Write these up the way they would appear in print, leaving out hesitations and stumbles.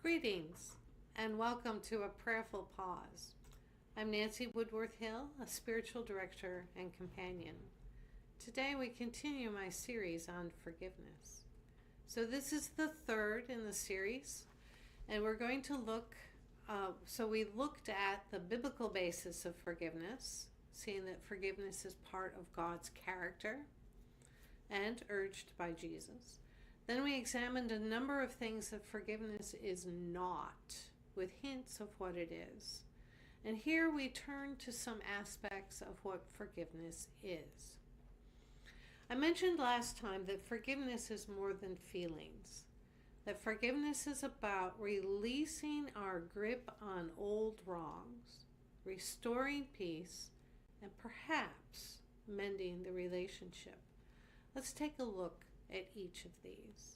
Greetings and welcome to a Prayerful Pause. I'm Nancy Woodworth-Hill, a spiritual director and companion. Today we continue my series on forgiveness. So this is the third in the series, and we're going to look, we looked at the biblical basis of forgiveness, seeing that forgiveness is part of God's character and urged by Jesus. Then we examined a number of things that forgiveness is not, with hints of what it is. And here we turn to some aspects of what forgiveness is. I mentioned last time that forgiveness is more than feelings, that forgiveness is about releasing our grip on old wrongs, restoring peace, and perhaps mending the relationship. Let's take a look at each of these.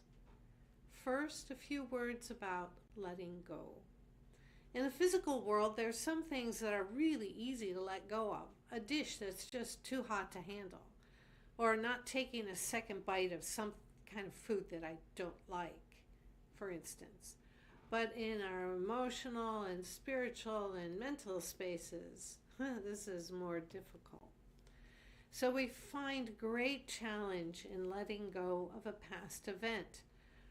First, a few words about letting go. In the physical world, there's some things that are really easy to let go of. A dish that's just too hot to handle, or not taking a second bite of some kind of food that I don't like, for instance. But in our emotional and spiritual and mental spaces, this is more difficult. So we find great challenge in letting go of a past event,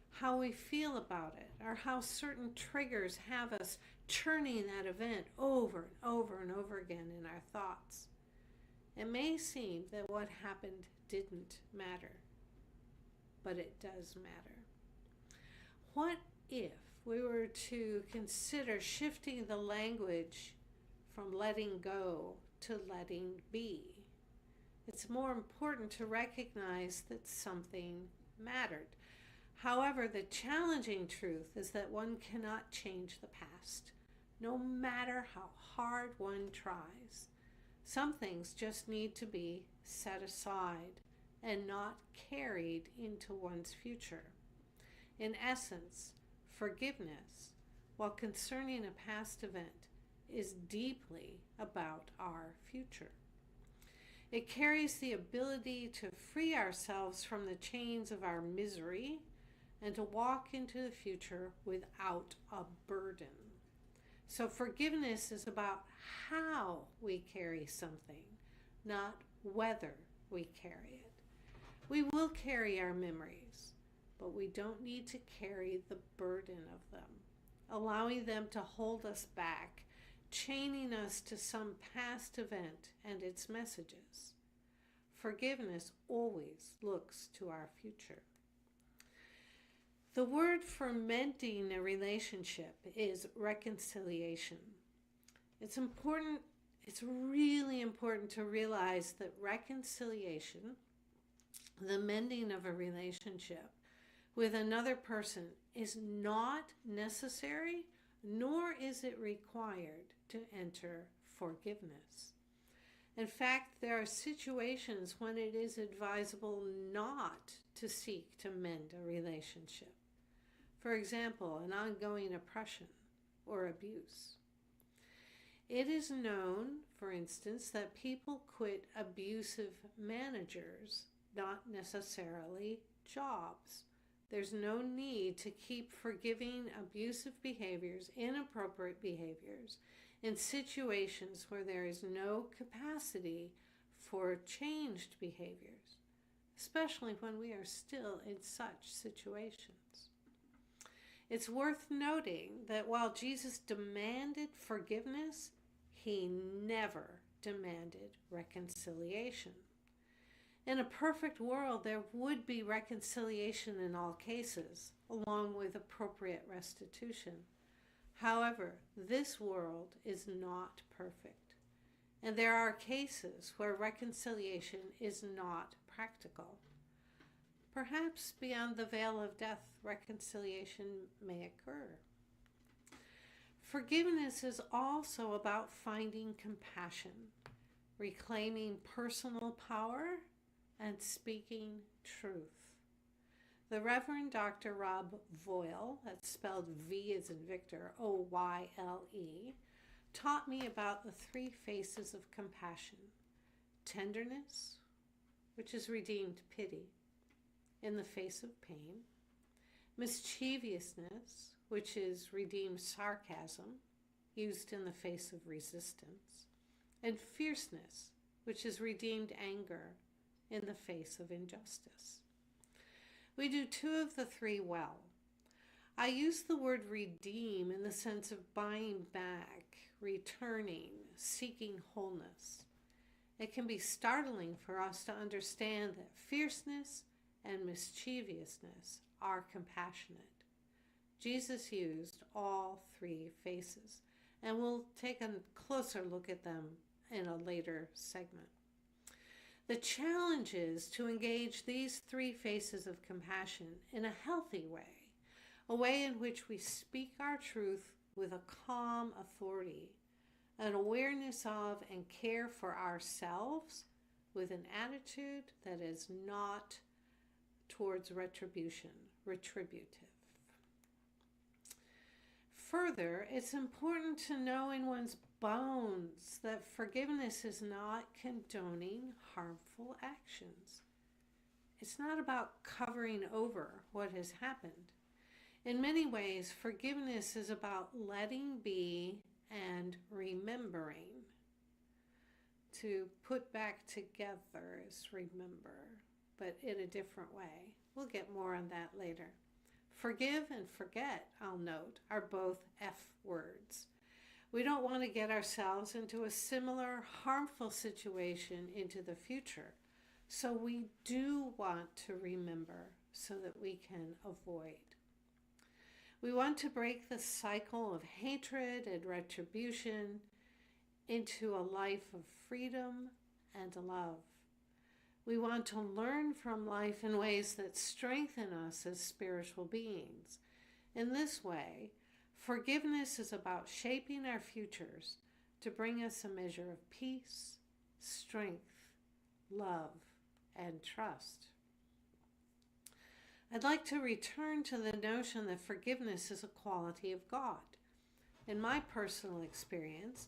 how we feel about it, or how certain triggers have us churning that event over and over and over again in our thoughts. It may seem that what happened didn't matter, but it does matter. What if we were to consider shifting the language from letting go to letting be? It's more important to recognize that something mattered. However, the challenging truth is that one cannot change the past, no matter how hard one tries. Some things just need to be set aside and not carried into one's future. In essence, forgiveness, while concerning a past event, is deeply about our future. It carries the ability to free ourselves from the chains of our misery and to walk into the future without a burden. So forgiveness is about how we carry something, not whether we carry it. We will carry our memories, but we don't need to carry the burden of them, allowing them to hold us back, chaining us to some past event and its messages. Forgiveness always looks to our future. The word for mending a relationship is reconciliation. It's really important to realize that reconciliation, the mending of a relationship with another person, is not necessary, nor is it required to enter forgiveness. In fact, there are situations when it is advisable not to seek to mend a relationship. For example, an ongoing oppression or abuse. It is known, for instance, that people quit abusive managers, not necessarily jobs. There's no need to keep forgiving abusive behaviors, inappropriate behaviors, in situations where there is no capacity for changed behaviors, especially when we are still in such situations. It's worth noting that while Jesus demanded forgiveness, he never demanded reconciliation. In a perfect world, there would be reconciliation in all cases, along with appropriate restitution. However, this world is not perfect, and there are cases where reconciliation is not practical. Perhaps beyond the veil of death, reconciliation may occur. Forgiveness is also about finding compassion, reclaiming personal power, and speaking truth. The Reverend Dr. Rob Voyle, that's spelled V as in Victor, O-Y-L-E, taught me about the three faces of compassion. Tenderness, which is redeemed pity in the face of pain. Mischievousness, which is redeemed sarcasm, used in the face of resistance, and fierceness, which is redeemed anger in the face of injustice. We do two of the three well. I use the word redeem in the sense of buying back, returning, seeking wholeness. It can be startling for us to understand that fierceness and mischievousness are compassionate. Jesus used all three faces, and we'll take a closer look at them in a later segment. The challenge is to engage these three faces of compassion in a healthy way, a way in which we speak our truth with a calm authority, an awareness of and care for ourselves with an attitude that is not towards retributive. Further, it's important to know in one's bones that forgiveness is not condoning harmful actions. It's not about covering over what has happened. In many ways, forgiveness is about letting be and remembering. To put back together is remember, but in a different way. We'll get more on that later. Forgive and forget, I'll note, are both F words. We don't want to get ourselves into a similar harmful situation into the future. So we do want to remember so that we can avoid. We want to break the cycle of hatred and retribution into a life of freedom and love. We want to learn from life in ways that strengthen us as spiritual beings. In this way, forgiveness is about shaping our futures to bring us a measure of peace, strength, love, and trust. I'd like to return to the notion that forgiveness is a quality of God. In my personal experience,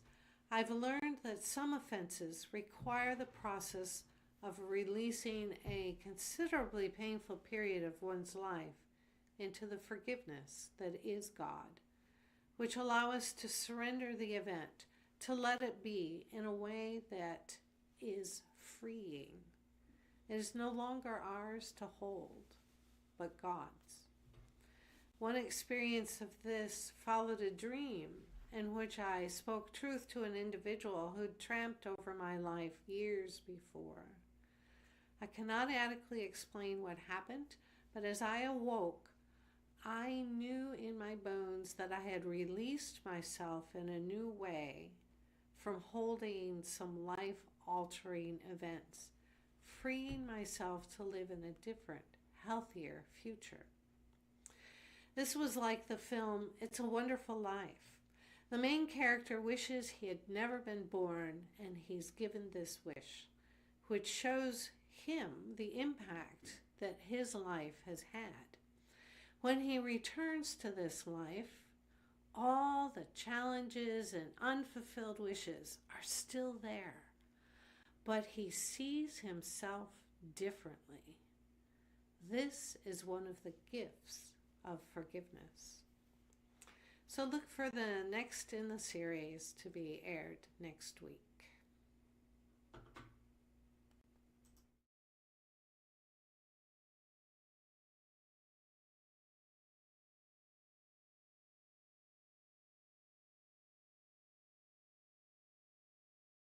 I've learned that some offenses require the process of releasing a considerably painful period of one's life into the forgiveness that is God, which allow us to surrender the event, to let it be in a way that is freeing. It is no longer ours to hold, but God's. One experience of this followed a dream in which I spoke truth to an individual who'd tramped over my life years before. I cannot adequately explain what happened, but as I awoke, I knew in my bones that I had released myself in a new way from holding some life-altering events, freeing myself to live in a different, healthier future. This was like the film It's a Wonderful Life. The main character wishes he had never been born, and he's given this wish, which shows him the impact that his life has had. When he returns to this life, all the challenges and unfulfilled wishes are still there, but he sees himself differently. This is one of the gifts of forgiveness. So look for the next in the series to be aired next week.